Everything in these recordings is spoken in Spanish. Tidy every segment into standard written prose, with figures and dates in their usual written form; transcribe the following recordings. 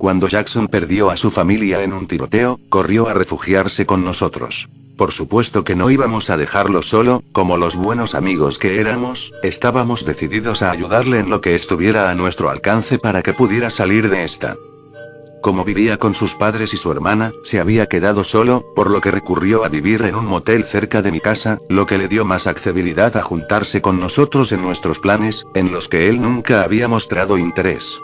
Cuando Jackson perdió a su familia en un tiroteo, corrió a refugiarse con nosotros. Por supuesto que no íbamos a dejarlo solo, como los buenos amigos que éramos, estábamos decididos a ayudarle en lo que estuviera a nuestro alcance para que pudiera salir de esta. Como vivía con sus padres y su hermana, se había quedado solo, por lo que recurrió a vivir en un motel cerca de mi casa, lo que le dio más accesibilidad a juntarse con nosotros en nuestros planes, en los que él nunca había mostrado interés.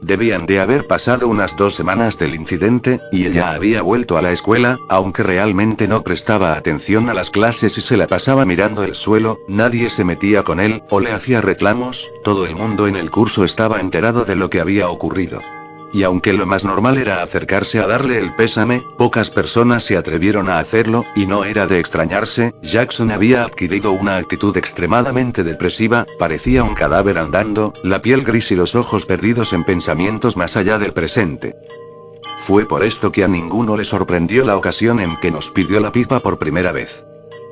Debían de haber pasado unas 2 semanas del incidente, y ella había vuelto a la escuela, aunque realmente no prestaba atención a las clases y se la pasaba mirando el suelo, nadie se metía con él, o le hacía reclamos, todo el mundo en el curso estaba enterado de lo que había ocurrido. Y aunque lo más normal era acercarse a darle el pésame, pocas personas se atrevieron a hacerlo, y no era de extrañarse, Jackson había adquirido una actitud extremadamente depresiva, parecía un cadáver andando, la piel gris y los ojos perdidos en pensamientos más allá del presente. Fue por esto que a ninguno le sorprendió la ocasión en que nos pidió la pipa por primera vez.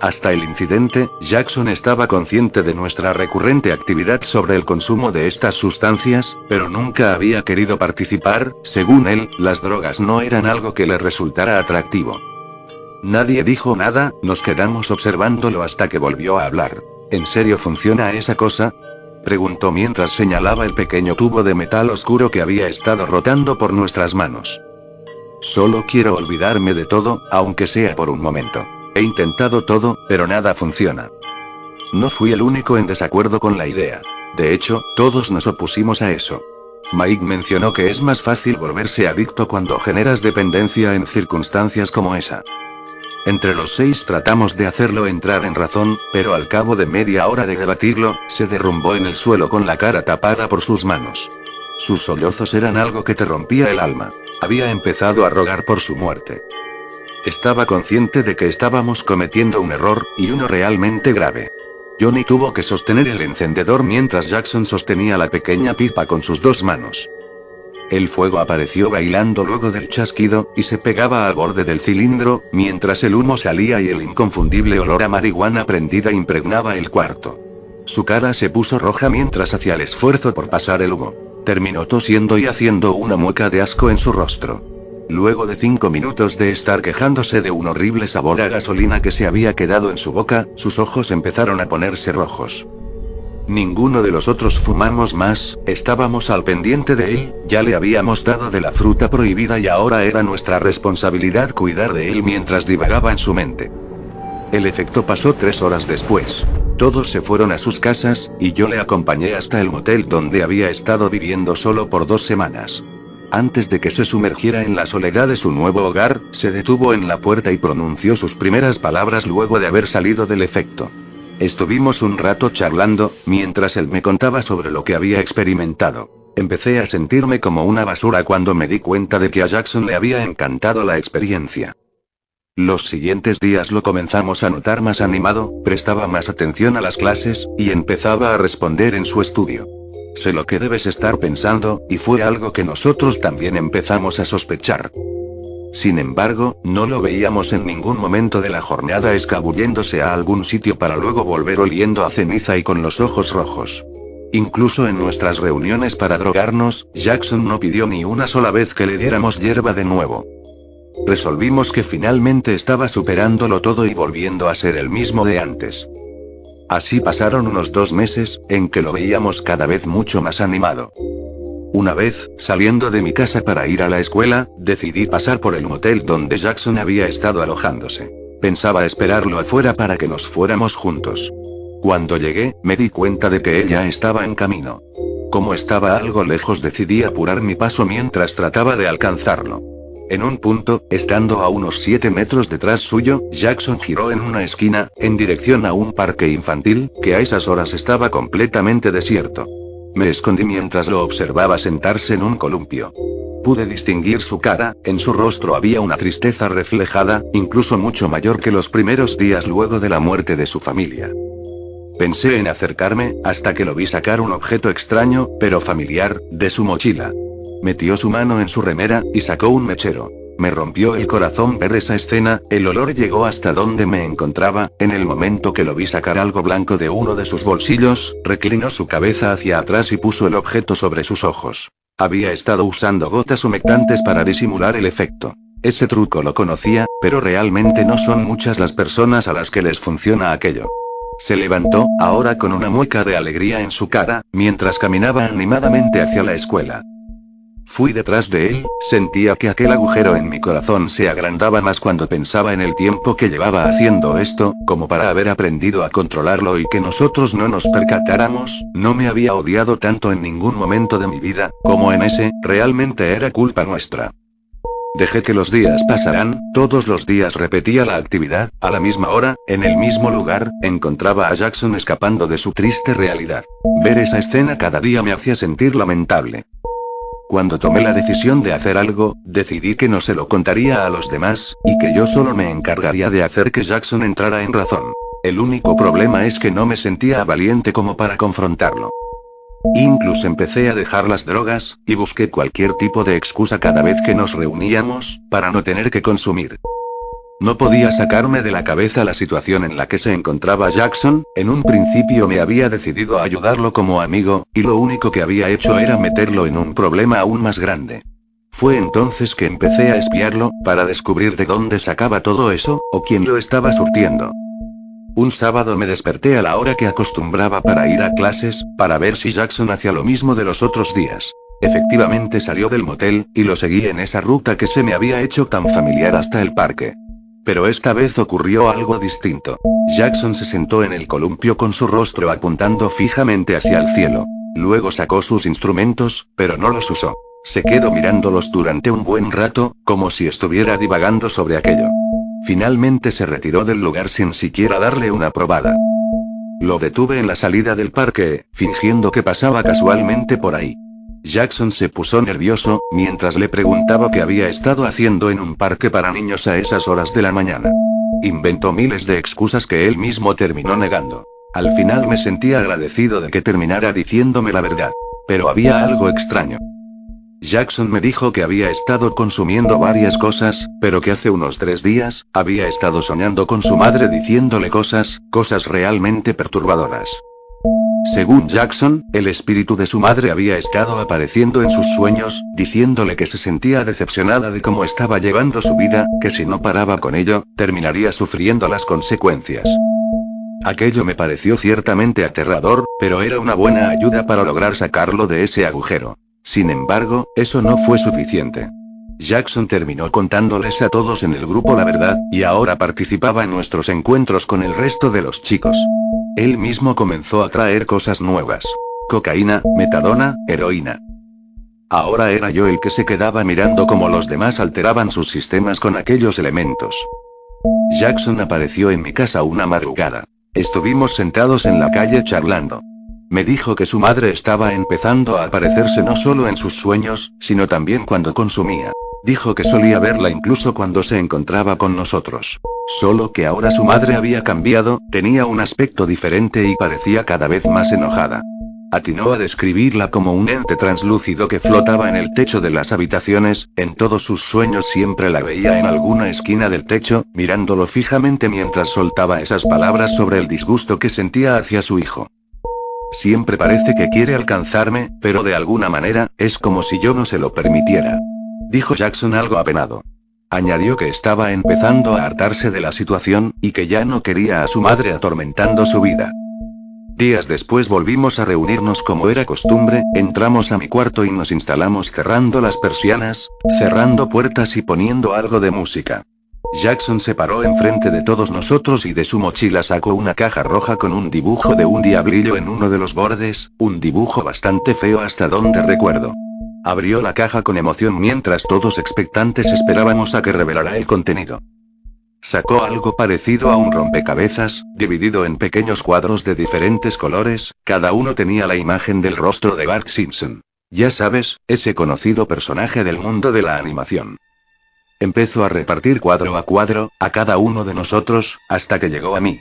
Hasta el incidente, Jackson estaba consciente de nuestra recurrente actividad sobre el consumo de estas sustancias, pero nunca había querido participar. Según él, las drogas no eran algo que le resultara atractivo. Nadie dijo nada, nos quedamos observándolo hasta que volvió a hablar. ¿En serio funciona esa cosa?, preguntó mientras señalaba el pequeño tubo de metal oscuro que había estado rotando por nuestras manos. Solo quiero olvidarme de todo, aunque sea por un momento. He intentado todo, pero nada funciona. No fui el único en desacuerdo con la idea. De hecho, todos nos opusimos a eso. Mike mencionó que es más fácil volverse adicto cuando generas dependencia en circunstancias como esa. Entre los 6 tratamos de hacerlo entrar en razón, pero al cabo de media hora de debatirlo, se derrumbó en el suelo con la cara tapada por sus manos. Sus sollozos eran algo que te rompía el alma. Había empezado a rogar por su muerte. Estaba consciente de que estábamos cometiendo un error, y uno realmente grave. Johnny tuvo que sostener el encendedor mientras Jackson sostenía la pequeña pipa con sus 2 manos. El fuego apareció bailando luego del chasquido, y se pegaba al borde del cilindro, mientras el humo salía y el inconfundible olor a marihuana prendida impregnaba el cuarto. Su cara se puso roja mientras hacía el esfuerzo por pasar el humo. Terminó tosiendo y haciendo una mueca de asco en su rostro. Luego de 5 minutos de estar quejándose de un horrible sabor a gasolina que se había quedado en su boca, sus ojos empezaron a ponerse rojos. Ninguno de los otros fumamos más, estábamos al pendiente de él, ya le habíamos dado de la fruta prohibida y ahora era nuestra responsabilidad cuidar de él mientras divagaba en su mente. El efecto pasó 3 horas después. Todos se fueron a sus casas, y yo le acompañé hasta el motel donde había estado viviendo solo por 2 semanas. Antes de que se sumergiera en la soledad de su nuevo hogar, se detuvo en la puerta y pronunció sus primeras palabras luego de haber salido del efecto. Estuvimos un rato charlando, mientras él me contaba sobre lo que había experimentado. Empecé a sentirme como una basura cuando me di cuenta de que a Jackson le había encantado la experiencia. Los siguientes días lo comenzamos a notar más animado, prestaba más atención a las clases, y empezaba a responder en su estudio. Sé lo que debes estar pensando, y fue algo que nosotros también empezamos a sospechar. Sin embargo, no lo veíamos en ningún momento de la jornada escabulléndose a algún sitio para luego volver oliendo a ceniza y con los ojos rojos. Incluso en nuestras reuniones para drogarnos, Jackson no pidió ni una sola vez que le diéramos hierba de nuevo. Resolvimos que finalmente estaba superándolo todo y volviendo a ser el mismo de antes. Así pasaron unos 2 meses, en que lo veíamos cada vez mucho más animado. Una vez, saliendo de mi casa para ir a la escuela, decidí pasar por el motel donde Jackson había estado alojándose. Pensaba esperarlo afuera para que nos fuéramos juntos. Cuando llegué, me di cuenta de que él ya estaba en camino. Como estaba algo lejos, decidí apurar mi paso mientras trataba de alcanzarlo. En un punto, estando a unos 7 metros detrás suyo, Jackson giró en una esquina, en dirección a un parque infantil, que a esas horas estaba completamente desierto. Me escondí mientras lo observaba sentarse en un columpio. Pude distinguir su cara, en su rostro había una tristeza reflejada, incluso mucho mayor que los primeros días luego de la muerte de su familia. Pensé en acercarme, hasta que lo vi sacar un objeto extraño, pero familiar, de su mochila. Metió su mano en su remera, y sacó un mechero. Me rompió el corazón ver esa escena, el olor llegó hasta donde me encontraba, en el momento que lo vi sacar algo blanco de uno de sus bolsillos, reclinó su cabeza hacia atrás y puso el objeto sobre sus ojos. Había estado usando gotas humectantes para disimular el efecto. Ese truco lo conocía, pero realmente no son muchas las personas a las que les funciona aquello. Se levantó, ahora con una mueca de alegría en su cara, mientras caminaba animadamente hacia la escuela. Fui detrás de él, sentía que aquel agujero en mi corazón se agrandaba más cuando pensaba en el tiempo que llevaba haciendo esto, como para haber aprendido a controlarlo y que nosotros no nos percatáramos. No me había odiado tanto en ningún momento de mi vida, como en ese. Realmente era culpa nuestra. Dejé que los días pasaran, todos los días repetía la actividad, a la misma hora, en el mismo lugar, encontraba a Jackson escapando de su triste realidad. Ver esa escena cada día me hacía sentir lamentable. Cuando tomé la decisión de hacer algo, decidí que no se lo contaría a los demás, y que yo solo me encargaría de hacer que Jackson entrara en razón. El único problema es que no me sentía valiente como para confrontarlo. Incluso empecé a dejar las drogas, y busqué cualquier tipo de excusa cada vez que nos reuníamos, para no tener que consumir. No podía sacarme de la cabeza la situación en la que se encontraba Jackson. En un principio me había decidido a ayudarlo como amigo, y lo único que había hecho era meterlo en un problema aún más grande. Fue entonces que empecé a espiarlo, para descubrir de dónde sacaba todo eso, o quién lo estaba surtiendo. Un sábado me desperté a la hora que acostumbraba para ir a clases, para ver si Jackson hacía lo mismo de los otros días. Efectivamente salió del motel, y lo seguí en esa ruta que se me había hecho tan familiar hasta el parque. Pero esta vez ocurrió algo distinto. Jackson se sentó en el columpio con su rostro apuntando fijamente hacia el cielo. Luego sacó sus instrumentos, pero no los usó. Se quedó mirándolos durante un buen rato, como si estuviera divagando sobre aquello. Finalmente se retiró del lugar sin siquiera darle una probada. Lo detuve en la salida del parque, fingiendo que pasaba casualmente por ahí. Jackson se puso nervioso, mientras le preguntaba qué había estado haciendo en un parque para niños a esas horas de la mañana. Inventó miles de excusas que él mismo terminó negando. Al final me sentí agradecido de que terminara diciéndome la verdad. Pero había algo extraño. Jackson me dijo que había estado consumiendo varias cosas, pero que hace unos 3 días, había estado soñando con su madre diciéndole cosas realmente perturbadoras. Según Jackson, el espíritu de su madre había estado apareciendo en sus sueños, diciéndole que se sentía decepcionada de cómo estaba llevando su vida, que si no paraba con ello, terminaría sufriendo las consecuencias. Aquello me pareció ciertamente aterrador, pero era una buena ayuda para lograr sacarlo de ese agujero. Sin embargo, eso no fue suficiente. Jackson terminó contándoles a todos en el grupo la verdad, y ahora participaba en nuestros encuentros con el resto de los chicos. Él mismo comenzó a traer cosas nuevas. Cocaína, metadona, heroína. Ahora era yo el que se quedaba mirando cómo los demás alteraban sus sistemas con aquellos elementos. Jackson apareció en mi casa una madrugada. Estuvimos sentados en la calle charlando. Me dijo que su madre estaba empezando a aparecerse no solo en sus sueños, sino también cuando consumía. Dijo que solía verla incluso cuando se encontraba con nosotros. Solo que ahora su madre había cambiado, tenía un aspecto diferente y parecía cada vez más enojada. Atinó a describirla como un ente translúcido que flotaba en el techo de las habitaciones. En todos sus sueños siempre la veía en alguna esquina del techo, mirándolo fijamente mientras soltaba esas palabras sobre el disgusto que sentía hacia su hijo. Siempre parece que quiere alcanzarme, pero de alguna manera, es como si yo no se lo permitiera. Dijo Jackson algo apenado. Añadió que estaba empezando a hartarse de la situación, y que ya no quería a su madre atormentando su vida. Días después volvimos a reunirnos como era costumbre, entramos a mi cuarto y nos instalamos cerrando las persianas, cerrando puertas y poniendo algo de música. Jackson se paró enfrente de todos nosotros y de su mochila sacó una caja roja con un dibujo de un diablillo en uno de los bordes, un dibujo bastante feo hasta donde recuerdo. Abrió la caja con emoción mientras todos expectantes esperábamos a que revelara el contenido. Sacó algo parecido a un rompecabezas, dividido en pequeños cuadros de diferentes colores, cada uno tenía la imagen del rostro de Bart Simpson. Ya sabes, ese conocido personaje del mundo de la animación. Empezó a repartir cuadro a cuadro, a cada uno de nosotros, hasta que llegó a mí.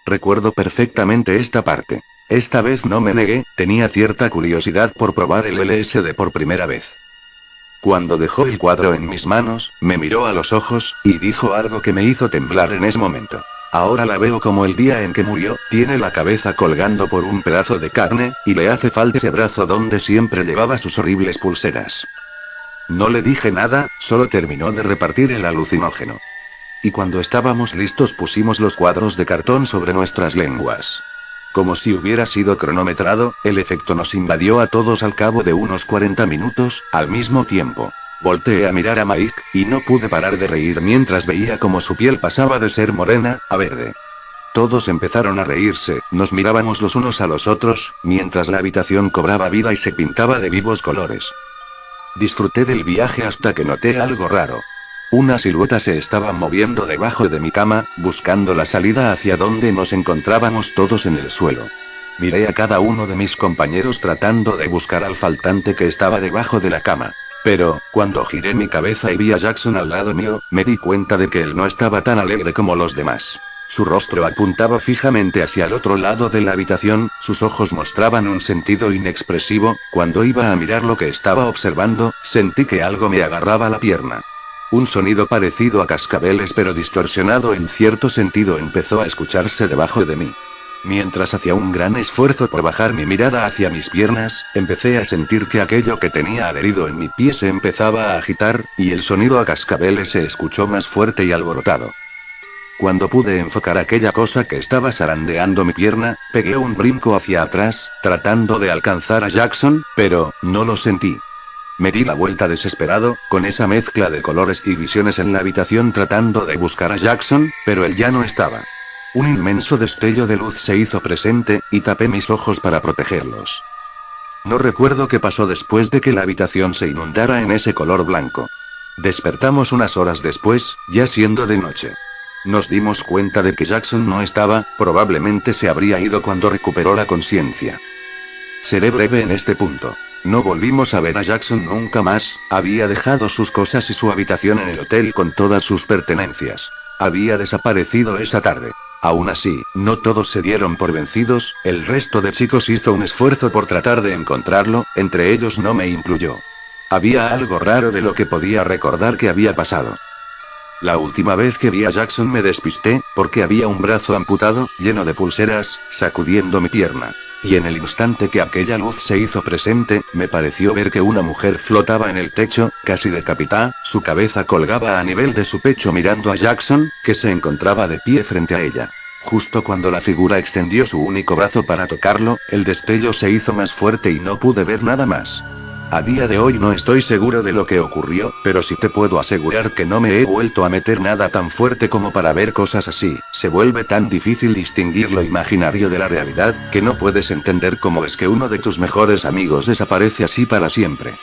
Recuerdo perfectamente esta parte. Esta vez no me negué, tenía cierta curiosidad por probar el LSD por primera vez. Cuando dejó el cuadro en mis manos, me miró a los ojos, y dijo algo que me hizo temblar en ese momento. Ahora la veo como el día en que murió, tiene la cabeza colgando por un pedazo de carne, y le hace falta ese brazo donde siempre llevaba sus horribles pulseras. No le dije nada, solo terminó de repartir el alucinógeno. Y cuando estábamos listos pusimos los cuadros de cartón sobre nuestras lenguas. Como si hubiera sido cronometrado, el efecto nos invadió a todos al cabo de unos 40 minutos, al mismo tiempo. Volteé a mirar a Mike, y no pude parar de reír mientras veía cómo su piel pasaba de ser morena, a verde. Todos empezaron a reírse, nos mirábamos los unos a los otros, mientras la habitación cobraba vida y se pintaba de vivos colores. Disfruté del viaje hasta que noté algo raro. Una silueta se estaba moviendo debajo de mi cama, buscando la salida hacia donde nos encontrábamos todos en el suelo. Miré a cada uno de mis compañeros tratando de buscar al faltante que estaba debajo de la cama. Pero, cuando giré mi cabeza y vi a Jackson al lado mío, me di cuenta de que él no estaba tan alegre como los demás. Su rostro apuntaba fijamente hacia el otro lado de la habitación, sus ojos mostraban un sentido inexpresivo. Cuando iba a mirar lo que estaba observando, sentí que algo me agarraba la pierna. Un sonido parecido a cascabeles pero distorsionado en cierto sentido empezó a escucharse debajo de mí. Mientras hacía un gran esfuerzo por bajar mi mirada hacia mis piernas, empecé a sentir que aquello que tenía adherido en mi pie se empezaba a agitar, y el sonido a cascabeles se escuchó más fuerte y alborotado. Cuando pude enfocar aquella cosa que estaba zarandeando mi pierna, pegué un brinco hacia atrás, tratando de alcanzar a Jackson, pero no lo sentí. Me di la vuelta desesperado, con esa mezcla de colores y visiones en la habitación tratando de buscar a Jackson, pero él ya no estaba. Un inmenso destello de luz se hizo presente, y tapé mis ojos para protegerlos. No recuerdo qué pasó después de que la habitación se inundara en ese color blanco. Despertamos unas horas después, ya siendo de noche. Nos dimos cuenta de que Jackson no estaba, probablemente se habría ido cuando recuperó la conciencia. Seré breve en este punto. No volvimos a ver a Jackson nunca más, había dejado sus cosas y su habitación en el hotel con todas sus pertenencias. Había desaparecido esa tarde. Aún así, no todos se dieron por vencidos, el resto de chicos hizo un esfuerzo por tratar de encontrarlo, entre ellos no me incluyó. Había algo raro de lo que podía recordar que había pasado. La última vez que vi a Jackson me despisté, porque había un brazo amputado, lleno de pulseras, sacudiendo mi pierna. Y en el instante que aquella luz se hizo presente, me pareció ver que una mujer flotaba en el techo, casi decapitada, su cabeza colgaba a nivel de su pecho mirando a Jackson, que se encontraba de pie frente a ella. Justo cuando la figura extendió su único brazo para tocarlo, el destello se hizo más fuerte y no pude ver nada más. A día de hoy no estoy seguro de lo que ocurrió, pero sí te puedo asegurar que no me he vuelto a meter nada tan fuerte como para ver cosas así. Se vuelve tan difícil distinguir lo imaginario de la realidad, que no puedes entender cómo es que uno de tus mejores amigos desaparece así para siempre.